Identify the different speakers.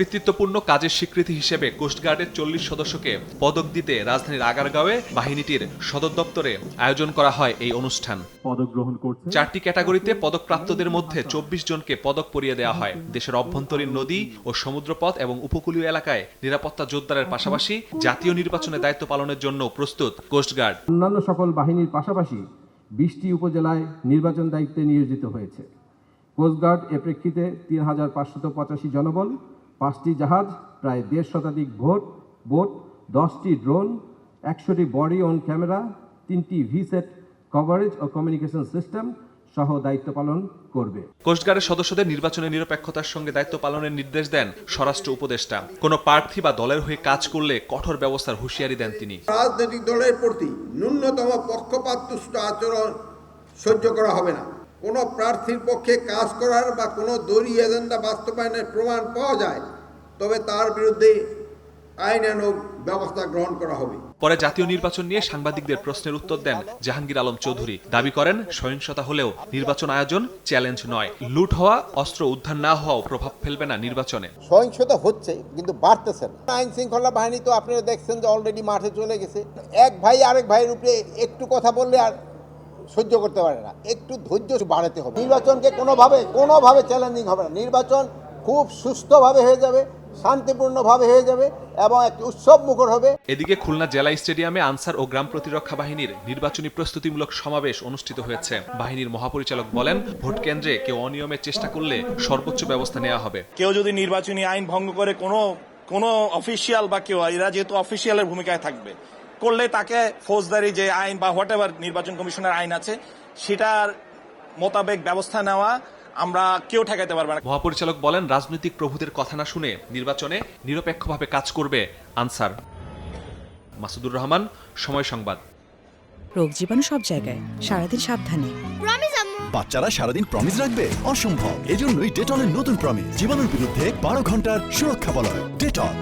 Speaker 1: কৃতিত্বপূর্ণ কাজের স্বীকৃতি হিসেবে কোস্টগার্ডের 40 সদস্যকে পদক দিতে রাজধানীর আগারগাঁওয়ে বাহিনীটির সদর দপ্তরে আয়োজন করা হয় এই অনুষ্ঠান।
Speaker 2: পদক গ্রহণ করছে
Speaker 1: 4টি ক্যাটাগরিতে পদকপ্রাপ্তদের মধ্যে 24 জনকে পদক পরিয়ে দেওয়া হয়। দেশের অভ্যন্তরীণ নদী ও সমুদ্রপথ এবং উপকূলীয় এলাকায় নিরাপত্তা জোরদারের পাশাপাশি জাতীয় নির্বাচনে দায়িত্ব পালনের জন্য প্রস্তুত কোস্টগার্ড।
Speaker 3: অন্যান্য সকল বাহিনীর পাশাপাশি 20টি উপজেলায় নির্বাচন দায়িত্বে নিয়োজিত হয়েছে। কোস্টগার্ড এ প্রেক্ষিতে 3585 জনবল, 5টি জাহাজ, প্রায় 1.5 শতাধিক বোট, 10টি ড্রোন, 100টি বডি অন ক্যামেরা, 3টি ভিসেট কভারেজ ও কমিউনিকেশন সিস্টেম সহ দায়িত্ব পালন করবে।
Speaker 1: কোস্টগার্ডের সদস্যদের নির্বাচনের নিরপেক্ষতার সঙ্গে দায়িত্ব পালনের নির্দেশ দেন স্বরাষ্ট্র উপদেষ্টা। কোনো প্রার্থী বা দলের হয়ে কাজ করলে কঠোর ব্যবস্থার হুঁশিয়ারি দেন তিনি।
Speaker 4: রাজনৈতিক দলের প্রতি ন্যূনতম পক্ষপাতদুষ্ট আচরণ সহ্য করা হবে না। কোনো প্রার্থীর পক্ষে কাজ করার বা কোনো দলীয় এজেন্ডা বাস্তবায়নের প্রমাণ পাওয়া যায় তবে তার বিরুদ্ধে আইনানুগ ব্যবস্থা গ্রহণ করা হবে।
Speaker 1: পরে জাতীয় নির্বাচন নিয়ে সাংবাদিকদের প্রশ্নের উত্তর দেন জাহাঙ্গীর আলম চৌধুরী। দাবি করেন, সহিংসতা হলেও নির্বাচন আয়োজন চ্যালেঞ্জ নয়। লুট হওয়া, অস্ত্র উদ্ধার না হওয়াও প্রভাব ফেলবে না নির্বাচনে।
Speaker 5: সহিংসতা হচ্ছে কিন্তু বাড়তেছে না। আইন শৃঙ্খলা বাহিনী তো আপনারা দেখছেন যে অলরেডি মাঠে চলে গেছে। এক ভাই আরেক ভাইয়ের উপরে একটু কথা বললে আর সহ্য করতে পারে না, একটু ধৈর্য বাড়াতে হবে। নির্বাচনকে কোনোভাবে চ্যালেঞ্জিং হবে না। নির্বাচন খুব সুস্থভাবে হয়ে যাবে, শান্তিপূর্ণভাবে হয়ে যাবে এবং একটি উৎসব মুখর হবে।
Speaker 1: এদিকে খুলনা জেলা স্টেডিয়ামে আনসার ও গ্রাম প্রতিরক্ষা বাহিনীর নির্বাচনী প্রস্তুতিমূলক সমাবেশ অনুষ্ঠিত হয়েছে। বাহিনীর মহাপরিচালক বলেন, ভোট কেন্দ্রে কেউ অনিয়মের চেষ্টা করলে সর্বোচ্চ ব্যবস্থা নেওয়া হবে।
Speaker 6: কেউ যদি নির্বাচনী আইন ভঙ্গ করে কোনো অফিসিয়াল বা কেউ, এরা যেহেতু অফিসিয়ালের ভূমিকায় থাকবে, করলে তাকে ফৌজদারি যে আইন বা হোয়াট এভার নির্বাচন কমিশনের আইন আছে সেটার মোতাবেক ব্যবস্থা নেওয়া আমরা কেউ ঠেকাতে পারবে না।
Speaker 1: মহাপরিচালক বলেন, রাজনৈতিক প্রভুদের কথা না শুনে নির্বাচনে নিরপেক্ষভাবে কাজ করবে আনসার। মাসুদুর রহমান, সময় সংবাদ।
Speaker 7: রোগ জীবাণু সব জায়গায়, সারাদিন সাবধানে।
Speaker 8: বাচ্চারা সারাদিন প্রমিস রাখবে? অসম্ভব। এজন্যই ডেটলের নতুন প্রমিস জীবাণুর বিরুদ্ধে 12 ঘন্টার সুরক্ষা বলয়। ডেটল।